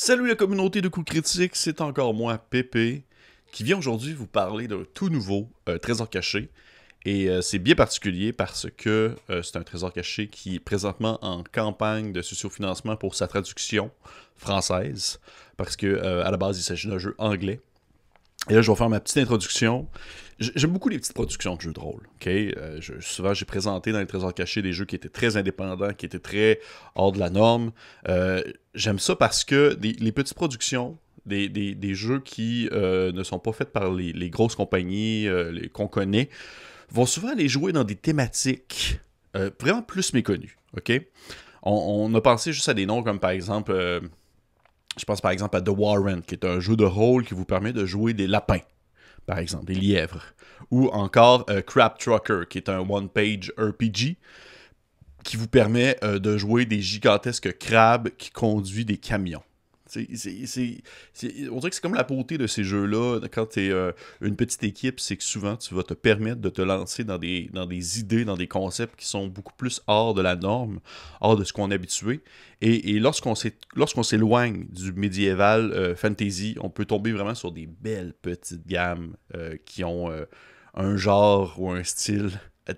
Salut la communauté de coups critiques, c'est encore moi, Pépé, qui vient aujourd'hui vous parler d'un tout nouveau trésor caché. Et c'est bien particulier parce que c'est un trésor caché qui est présentement en campagne de sociofinancement pour sa traduction française. Parce que à la base, il s'agit d'un jeu anglais. Et là, je vais faire ma petite introduction. J'aime beaucoup les petites productions de jeux de rôle. Okay? Souvent, j'ai présenté dans les trésors cachés des jeux qui étaient très indépendants, qui étaient très hors de la norme. J'aime ça parce que les petites productions, des jeux qui ne sont pas faits par les grosses compagnies qu'on connaît, vont souvent aller jouer dans des thématiques vraiment plus méconnues. Okay? On a pensé juste à des noms comme par exemple... je pense par exemple à The Warren, qui est un jeu de rôle qui vous permet de jouer des lapins, par exemple, des lièvres. Ou encore Crab Trucker, qui est un one-page RPG qui vous permet de jouer des gigantesques crabes qui conduisent des camions. On dirait que c'est comme la beauté de ces jeux-là, quand tu es une petite équipe, c'est que souvent tu vas te permettre de te lancer dans des idées, dans des concepts qui sont beaucoup plus hors de la norme, hors de ce qu'on est habitué. Et lorsqu'on s'éloigne du médiéval fantasy, on peut tomber vraiment sur des belles petites gammes qui ont un genre ou un style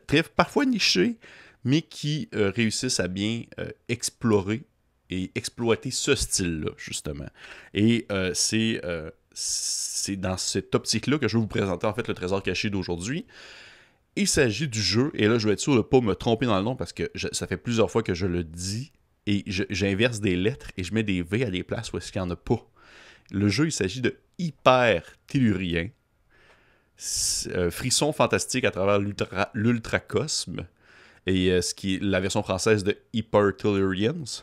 très parfois niché, mais qui réussissent à bien explorer et exploiter ce style-là, justement. Et c'est dans cette optique-là que je vais vous présenter, en fait, le trésor caché d'aujourd'hui. Il s'agit du jeu, et là, je vais être sûr de ne pas me tromper dans le nom, parce que ça fait plusieurs fois que je le dis, et j'inverse des lettres, et je mets des V à des places où est-ce qu'il n'y en a pas. Le jeu, il s'agit de Hyper Tellurien. Frisson fantastique à travers l'ultracosme. Et ce qui est la version française de Hyper Tellurians,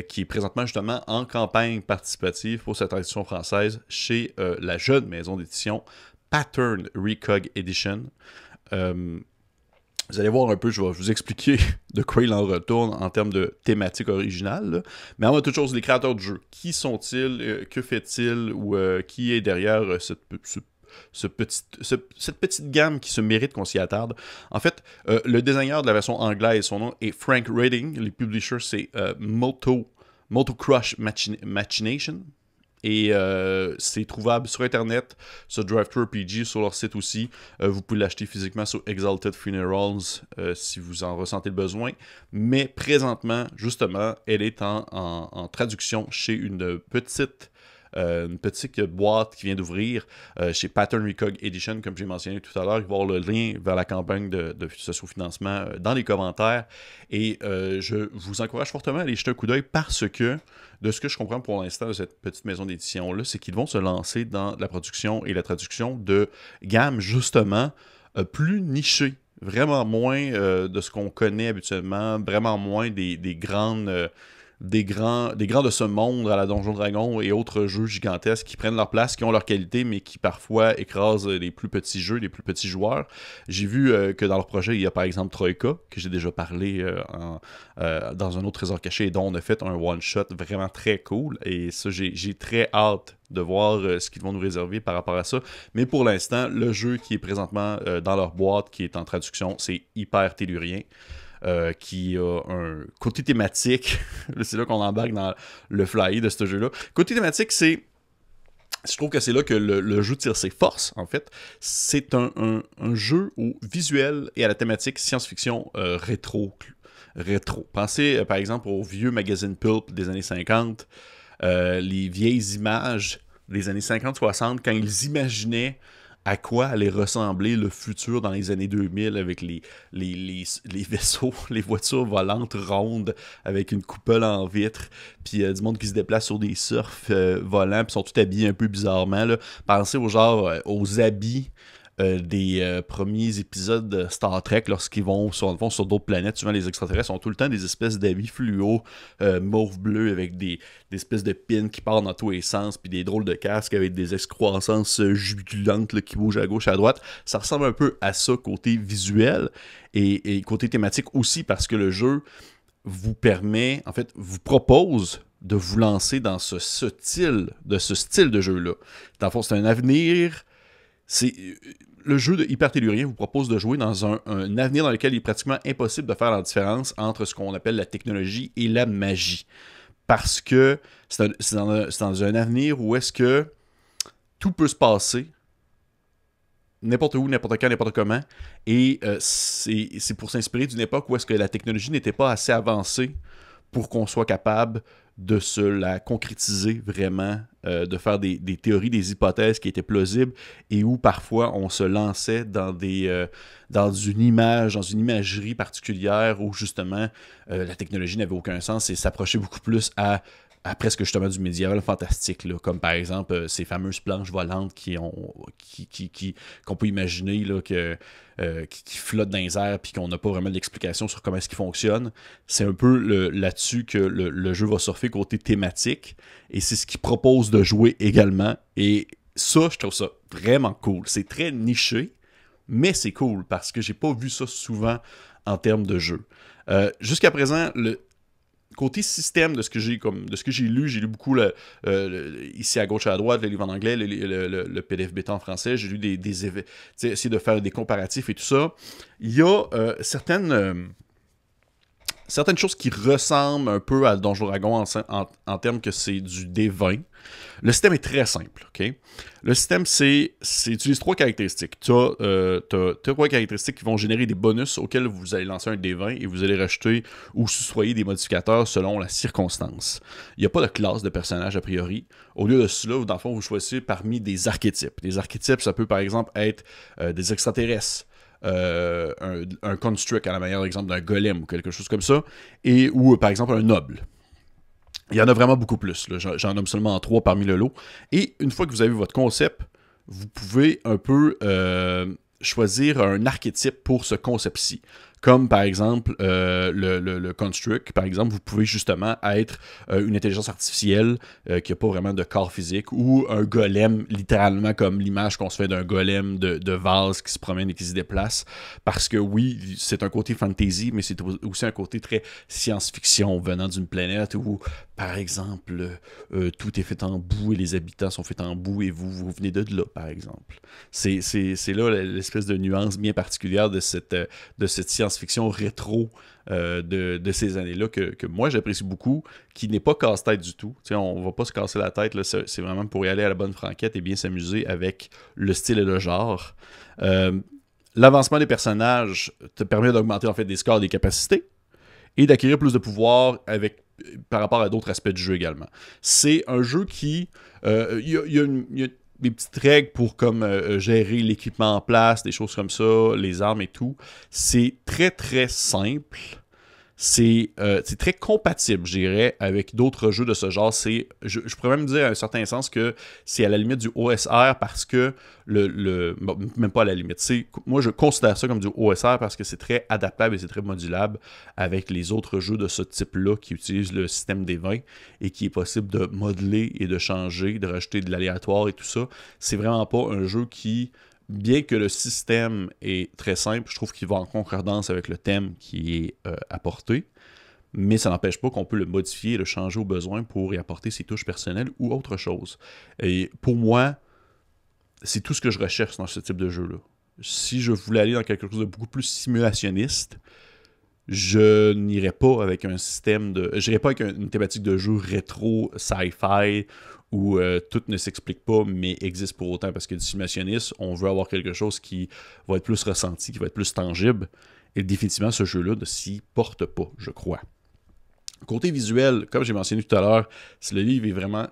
qui est présentement justement en campagne participative pour cette traduction française chez la jeune maison d'édition Pattern Recog Edition. Vous allez voir un peu, je vais vous expliquer de quoi il en retourne en termes de thématique originale. Là. Mais avant toute chose, les créateurs du jeu, qui sont-ils, que fait-il, ou qui est derrière cette petite gamme qui se mérite qu'on s'y attarde. En fait, le designer de la version anglaise, son nom est Frank Redding. Les publishers, c'est Moto Crush Machination. Et c'est trouvable sur Internet, sur DriveThru RPG, sur leur site aussi. Vous pouvez l'acheter physiquement sur Exalted Funerals si vous en ressentez le besoin. Mais présentement, justement, elle est en traduction chez une petite boîte qui vient d'ouvrir chez Pattern Recog Edition, comme j'ai mentionné tout à l'heure. Il va y avoir le lien vers la campagne de socio-financement dans les commentaires. Et je vous encourage fortement à aller jeter un coup d'œil parce que, de ce que je comprends pour l'instant de cette petite maison d'édition-là, c'est qu'ils vont se lancer dans la production et la traduction de gammes, justement, plus nichées. Vraiment moins de ce qu'on connaît habituellement, vraiment moins des grandes... Des grands de ce monde à la Donjon Dragon et autres jeux gigantesques qui prennent leur place, qui ont leur qualité, mais qui parfois écrasent les plus petits jeux, les plus petits joueurs. J'ai vu que dans leur projet, il y a par exemple Troika, que j'ai déjà parlé dans un autre trésor caché, et dont on a fait un one-shot vraiment très cool. Et ça, j'ai très hâte de voir ce qu'ils vont nous réserver par rapport à ça. Mais pour l'instant, le jeu qui est présentement dans leur boîte, qui est en traduction, c'est Hyper Tellurien. Qui a un côté thématique. C'est là qu'on embarque dans le flyer de ce jeu-là. Côté thématique, je trouve que c'est là que le jeu tire ses forces, en fait. C'est un jeu au visuel et à la thématique science-fiction rétro. Pensez, par exemple, aux vieux magazines pulp des années 50, les vieilles images des années 50-60, quand ils imaginaient à quoi allait ressembler le futur dans les années 2000 avec les vaisseaux, les voitures volantes rondes avec une coupole en vitre, puis du monde qui se déplace sur des surfs volants, puis sont tout habillés un peu bizarrement. Là. Pensez aux habits des premiers épisodes de Star Trek lorsqu'ils vont sur d'autres planètes. Souvent, les extraterrestres ont tout le temps des espèces d'habits fluo, mauve-bleu, avec des espèces de pins qui partent dans tous les sens, puis des drôles de casques avec des excroissances jubilantes là, qui bougent à gauche, à droite. Ça ressemble un peu à ça côté visuel et côté thématique aussi, parce que le jeu vous propose de vous lancer dans ce style de jeu-là. Dans le fond, c'est un avenir... Le jeu de Hyper Tellurien vous propose de jouer dans un avenir dans lequel il est pratiquement impossible de faire la différence entre ce qu'on appelle la technologie et la magie. parce que c'est dans un avenir où est-ce que tout peut se passer, n'importe où, n'importe quand, n'importe comment, et c'est pour s'inspirer d'une époque où est-ce que la technologie n'était pas assez avancée pour qu'on soit capable de se la concrétiser vraiment, de faire des théories, des hypothèses qui étaient plausibles, et où parfois on se lançait dans une image, dans une imagerie particulière où justement la technologie n'avait aucun sens et s'approchait beaucoup plus à presque justement du médiéval fantastique, là, comme par exemple ces fameuses planches volantes qu'on peut imaginer là, qui flottent dans les airs puis qu'on n'a pas vraiment d'explication sur comment est-ce qu'ils fonctionnent. C'est un peu là-dessus que le jeu va surfer côté thématique et c'est ce qu'il propose de jouer également. Et ça, je trouve ça vraiment cool. C'est très niché, mais c'est cool parce que j'ai pas vu ça souvent en termes de jeu. Jusqu'à présent, côté système de ce que j'ai lu beaucoup ici à gauche et à droite, le livre en anglais, le PDF bêta en français, j'ai lu essayer de faire des comparatifs et tout ça. Il y a certaines choses qui ressemblent un peu à Donjon Dragon en termes que c'est du D20. Le système est très simple, ok? Le système, utilise trois caractéristiques. Tu as trois caractéristiques qui vont générer des bonus auxquels vous allez lancer un D20 et vous allez rajouter ou soustrayer des modificateurs selon la circonstance. Il n'y a pas de classe de personnage a priori. Au lieu de cela, dans le fond, vous choisissez parmi des archétypes. Des archétypes, ça peut par exemple être des extraterrestres, un construct à la manière, par exemple, d'un golem ou quelque chose comme ça, ou par exemple un noble. Il y en a vraiment beaucoup plus. J'en nomme seulement 3 parmi le lot. Et une fois que vous avez votre concept, vous pouvez un peu choisir un archétype pour ce concept-ci. Comme par exemple le Construct, par exemple, vous pouvez justement être une intelligence artificielle qui n'a pas vraiment de corps physique ou un golem, littéralement comme l'image qu'on se fait d'un golem de vase qui se promène et qui se déplace. Parce que oui, c'est un côté fantasy, mais c'est aussi un côté très science-fiction venant d'une planète où, par exemple, tout est fait en boue et les habitants sont faits en boue et vous venez de là, par exemple. C'est là l'espèce de nuance bien particulière de cette science-fiction rétro de ces années-là que moi j'apprécie beaucoup, qui n'est pas casse-tête du tout. T'sais, on va pas se casser la tête, là, c'est vraiment pour y aller à la bonne franquette et bien s'amuser avec le style et le genre. L'avancement des personnages te permet d'augmenter en fait des scores, des capacités et d'acquérir plus de pouvoir par rapport à d'autres aspects du jeu également. C'est un jeu qui... Il y a des petites règles pour gérer l'équipement en place, des choses comme ça, les armes et tout. C'est très, très simple. C'est très compatible, je dirais, avec d'autres jeux de ce genre. Je pourrais même dire à un certain sens que c'est à la limite du OSR parce que bon, même pas à la limite. Moi, je considère ça comme du OSR parce que c'est très adaptable et c'est très modulable avec les autres jeux de ce type-là qui utilisent le système des 20 et qui est possible de modeler et de changer, de rajouter de l'aléatoire et tout ça. C'est vraiment pas un jeu qui... Bien que le système est très simple, je trouve qu'il va en concordance avec le thème qui est apporté, mais ça n'empêche pas qu'on peut le modifier et le changer au besoin pour y apporter ses touches personnelles ou autre chose. Et pour moi, c'est tout ce que je recherche dans ce type de jeu-là. Si je voulais aller dans quelque chose de beaucoup plus simulationniste, je n'irais pas avec un système de... J'irais pas avec une thématique de jeu rétro, sci-fi, où tout ne s'explique pas, mais existe pour autant. Parce que du simulationniste, on veut avoir quelque chose qui va être plus ressenti, qui va être plus tangible. Et définitivement, ce jeu-là ne s'y porte pas, je crois. Côté visuel, comme j'ai mentionné tout à l'heure, le livre est vraiment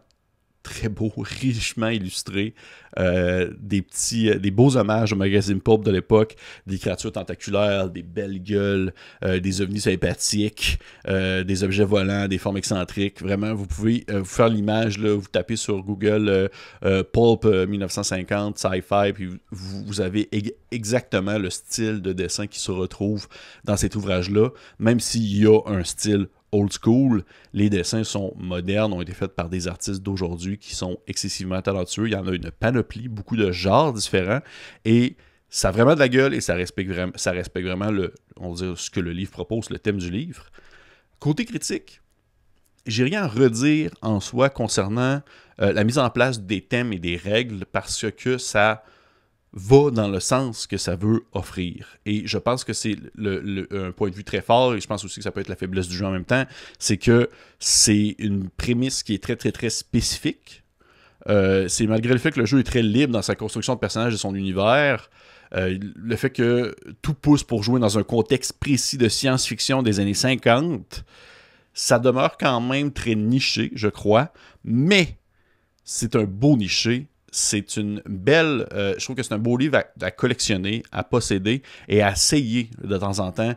très beau, richement illustré, des beaux hommages au magazine Pulp de l'époque, des créatures tentaculaires, des belles gueules, des ovnis sympathiques, des objets volants, des formes excentriques. Vraiment, vous pouvez vous faire l'image, là, vous tapez sur Google Pulp 1950, sci-fi, puis vous avez exactement le style de dessin qui se retrouve dans cet ouvrage-là, même s'il y a un style old school, les dessins sont modernes, ont été faits par des artistes d'aujourd'hui qui sont excessivement talentueux. Il y en a une panoplie, beaucoup de genres différents, et ça a vraiment de la gueule et ça respecte vraiment on va dire, ce que le livre propose, le thème du livre. Côté critique, j'ai rien à redire en soi concernant la mise en place des thèmes et des règles parce que ça va dans le sens que ça veut offrir. Et je pense que c'est un point de vue très fort, et je pense aussi que ça peut être la faiblesse du jeu en même temps, c'est que c'est une prémisse qui est très, très, très spécifique. C'est malgré le fait que le jeu est très libre dans sa construction de personnages et son univers, le fait que tout pousse pour jouer dans un contexte précis de science-fiction des années 50, ça demeure quand même très niché, je crois, mais c'est un beau niché. C'est une belle... je trouve que c'est un beau livre à collectionner, à posséder et à essayer de temps en temps,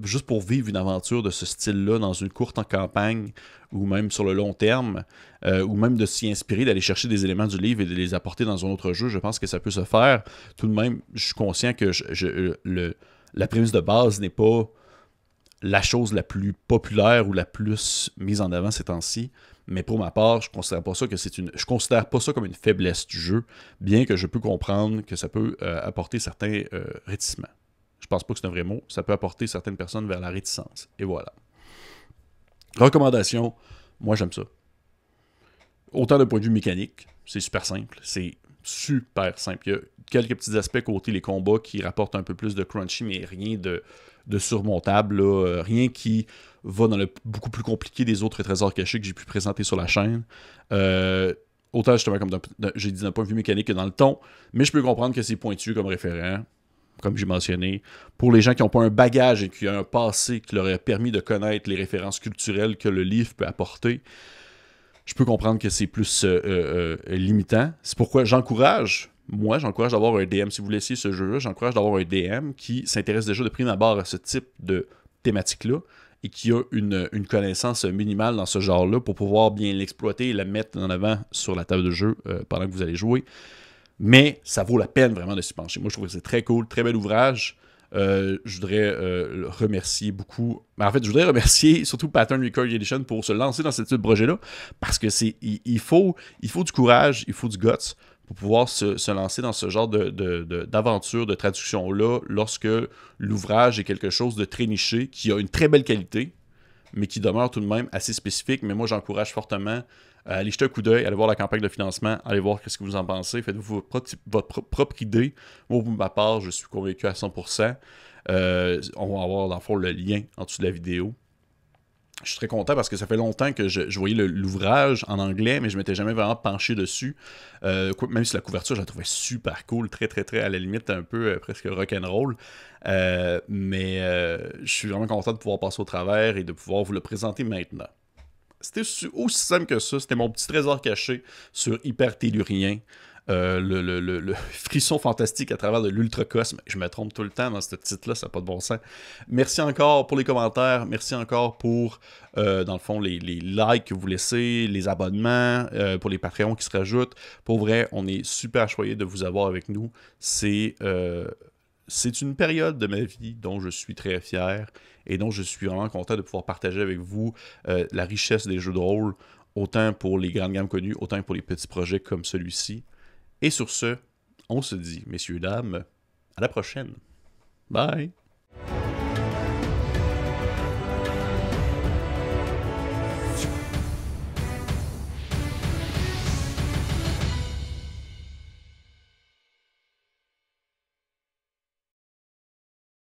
juste pour vivre une aventure de ce style-là dans une courte campagne ou même sur le long terme, ou même de s'y inspirer, d'aller chercher des éléments du livre et de les apporter dans un autre jeu. Je pense que ça peut se faire. Tout de même, je suis conscient que la prémisse de base n'est pas la chose la plus populaire ou la plus mise en avant ces temps-ci. Mais pour ma part, je considère pas ça je considère pas ça comme une faiblesse du jeu, bien que je peux comprendre que ça peut apporter certains réticements. Je pense pas que c'est un vrai mot, ça peut apporter certaines personnes vers la réticence. Et voilà. Recommandation, moi j'aime ça. Autant d'un point de vue mécanique, c'est super simple, c'est super simple. Il y a quelques petits aspects côté les combats qui rapportent un peu plus de crunchy, mais rien de surmontable, là. Rien qui va dans le beaucoup plus compliqué des autres trésors cachés que j'ai pu présenter sur la chaîne. Autant justement comme j'ai dit d'un point de vue mécanique que dans le ton, mais je peux comprendre que c'est pointu comme référent, comme j'ai mentionné. Pour les gens qui n'ont pas un bagage et qui ont un passé qui leur a permis de connaître les références culturelles que le livre peut apporter, je peux comprendre que c'est plus limitant. C'est pourquoi j'encourage d'avoir un DM. Si vous laissez ce jeu-là, j'encourage d'avoir un DM qui s'intéresse déjà de prime abord à ce type de thématique-là et qui a une connaissance minimale dans ce genre-là pour pouvoir bien l'exploiter et la mettre en avant sur la table de jeu pendant que vous allez jouer. Mais ça vaut la peine vraiment de s'y pencher. Moi, je trouve que c'est très cool, très bel ouvrage. Je voudrais remercier beaucoup. Mais en fait, je voudrais remercier surtout Pattern Recording Edition pour se lancer dans ce type de projet-là. Parce que il faut du courage, il faut du guts pour pouvoir se lancer dans ce genre d'aventure, de traduction-là, lorsque l'ouvrage est quelque chose de très niché, qui a une très belle qualité, mais qui demeure tout de même assez spécifique. Mais moi, j'encourage fortement à aller jeter un coup d'œil, aller voir la campagne de financement, allez voir ce que vous en pensez, faites-vous votre propre idée. Moi, pour ma part, je suis convaincu à 100%. On va avoir dans le fond le lien en dessous de la vidéo. Je suis très content parce que ça fait longtemps que je voyais l'ouvrage en anglais, mais je m'étais jamais vraiment penché dessus. Même si la couverture, je la trouvais super cool, très très très à la limite, un peu presque rock'n'roll. Mais je suis vraiment content de pouvoir passer au travers et de pouvoir vous le présenter maintenant. C'était aussi simple que ça. C'était mon petit trésor caché sur Hypertellurien. Le frisson fantastique à travers de l'ultracosme. Je me trompe tout le temps dans ce titre-là, ça n'a pas de bon sens. Merci encore pour les commentaires. Merci encore pour, dans le fond, les likes que vous laissez, les abonnements, pour les Patreons qui se rajoutent. Pour vrai, on est super choyés de vous avoir avec nous. C'est une période de ma vie dont je suis très fier et dont je suis vraiment content de pouvoir partager avec vous la richesse des jeux de rôle, autant pour les grandes gammes connues, autant pour les petits projets comme celui-ci. Et sur ce, on se dit, messieurs, dames, à la prochaine. Bye!